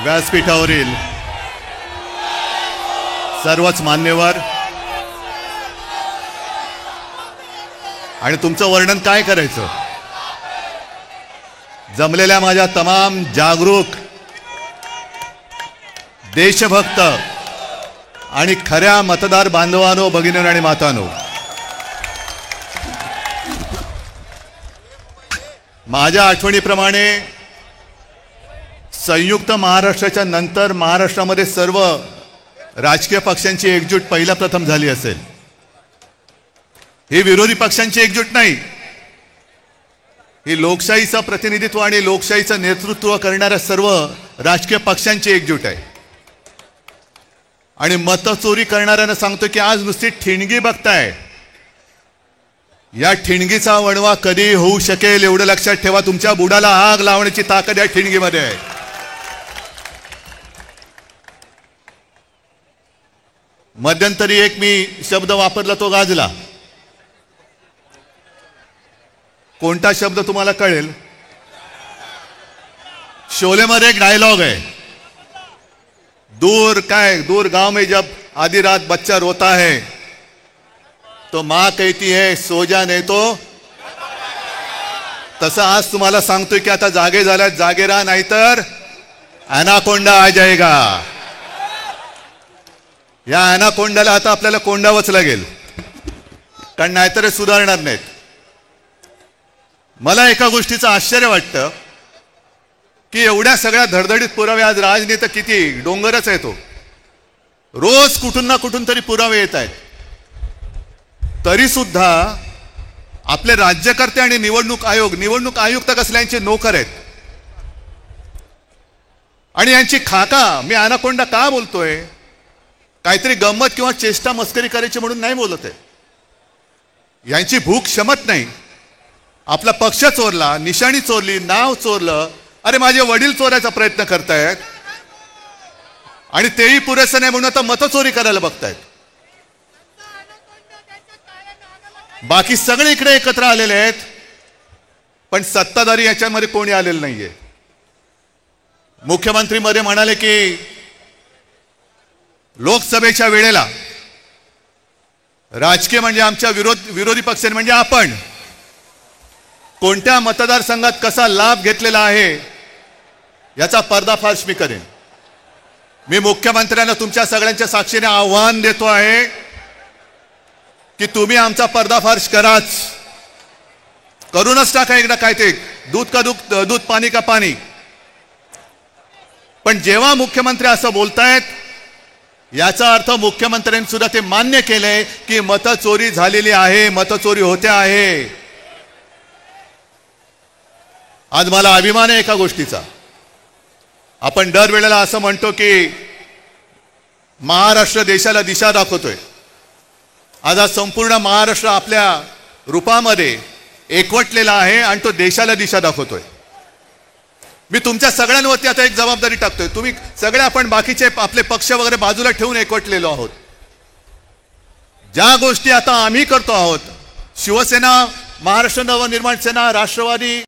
व्यासपीठावरील सर्वच मान्यवर आणि तुमचं वर्णन काय करायचं, जमलेल्या माझ्या तमाम जागरूक देशभक्त आणि खऱ्या मतदार बांधवांनो, भगिनींनो आणि मातांनो, माझ्या आठवणीप्रमाणे संयुक्त महाराष्ट्राच्या नंतर महाराष्ट्रामध्ये सर्व राजकीय पक्षांची एकजूट पहिला प्रथम झाली असेल. ही विरोधी पक्षांची एकजूट नाही, ही लोकशाहीचं प्रतिनिधित्व आणि लोकशाहीचं नेतृत्व करणाऱ्या सर्व राजकीय पक्षांची एकजूट आहे. आणि मतचोरी करणाऱ्यांना सांगतो की आज नुसती ठिणगी बघताय, या ठिणगीचा वणवा कधी होऊ शकेल एवढं लक्षात ठेवा. तुमच्या बुडाला आग लावण्याची ताकद या ठिणगीमध्ये आहे. मध्यंतरी एक मी शब्द वापरला, तो गाजला. कोणता शब्द तुम्हाला कळेल? शोलेमध्ये एक डायलॉग आहे, दूर गांव में जब आधी रात बच्चा रोता है तो माँ कहती है सो जा नहीं तो. तसं आज तुम्हाला सांगतोय की आता जागे झाल्यात, जागे राहा, नाहीतर ॲनाकोंडा आ जाएगा. या ॲनाकोंडाला आता आपल्याला कोंडावंच लागेल, कारण नाहीतर सुधारणार नाहीत. मला एका गोष्टीचं आश्चर्य वाटतं की एवढ्या सगळ्या धडधडीत पुरावे, आज राजनीती किती डोंगरच आहे तो, रोज कुठून ना कुठून तरी पुरावे येत आहेत, तरी सुद्धा आपले राज्यकर्ते आणि निवडणूक आयुक्त कसल्यांचे नोकर आहेत. आणि यांची खाका, मी ॲनाकोंडा का बोलतोय, काहीतरी गंमत किंवा चेष्टा मस्करी करायची म्हणून नाही बोलत आहे. यांची भूक क्षमत नाही. आपला पक्ष चोरला, निशाणी चोरली, नाव चोरलं, अरे माझे वडील चोरायचा प्रयत्न करतायत आणि तेही पुरेसं नाही म्हणून आता मतचोरी करायला बघतायत. बाकी सगळे इकडे एकत्र आलेले आहेत, पण सत्ताधारी याच्यामध्ये कोणी आलेलं नाहीये. मुख्यमंत्री मध्ये म्हणाले की लोकसभेच्या वेळेला राजकीय म्हणजे आमच्या विरोधी पक्ष म्हणजे आपण कोणत्या मतदारसंघात कसा लाभ घेतलेला आहे याचा पर्दाफाश मी करेन. मी मुख्यमंत्र्यांना तुमच्या सगळ्यांच्या साक्षीने आव्हान देतो आहे की तुम्ही आमचा पर्दाफाश कराच, करूनच टाका एकदा. काय ते दूध का दूध, पाणी का पाणी. पण जेव्हा मुख्यमंत्री असं बोलतायत, याचा अर्थ मुख्यमंत्र्यांनी सुद्धा ते मान्य केलंय की मतचोरी झालेली आहे, मतचोरी होते आहे. आज मला अभिमान आहे एका गोष्टीचा. आपण दरवेळेला असं म्हणतो की महाराष्ट्र देशाला दिशा दाखवतोय. आज संपूर्ण महाराष्ट्र आपल्या रूपामध्ये एकवटलेला आहे आणि तो देशाला दिशा दाखवतोय. मी तुमच्या सगळ्यांवरती आता एक जबाबदारी टाकतोय. तुम्ही सगळे, आपण बाकीचे आपले पक्ष वगैरे बाजूला ठेवून एकवटलेलो आहोत. ज्या गोष्टी आता आम्ही करतो आहोत, शिवसेना, महाराष्ट्र नवनिर्माण सेना, राष्ट्रवादी,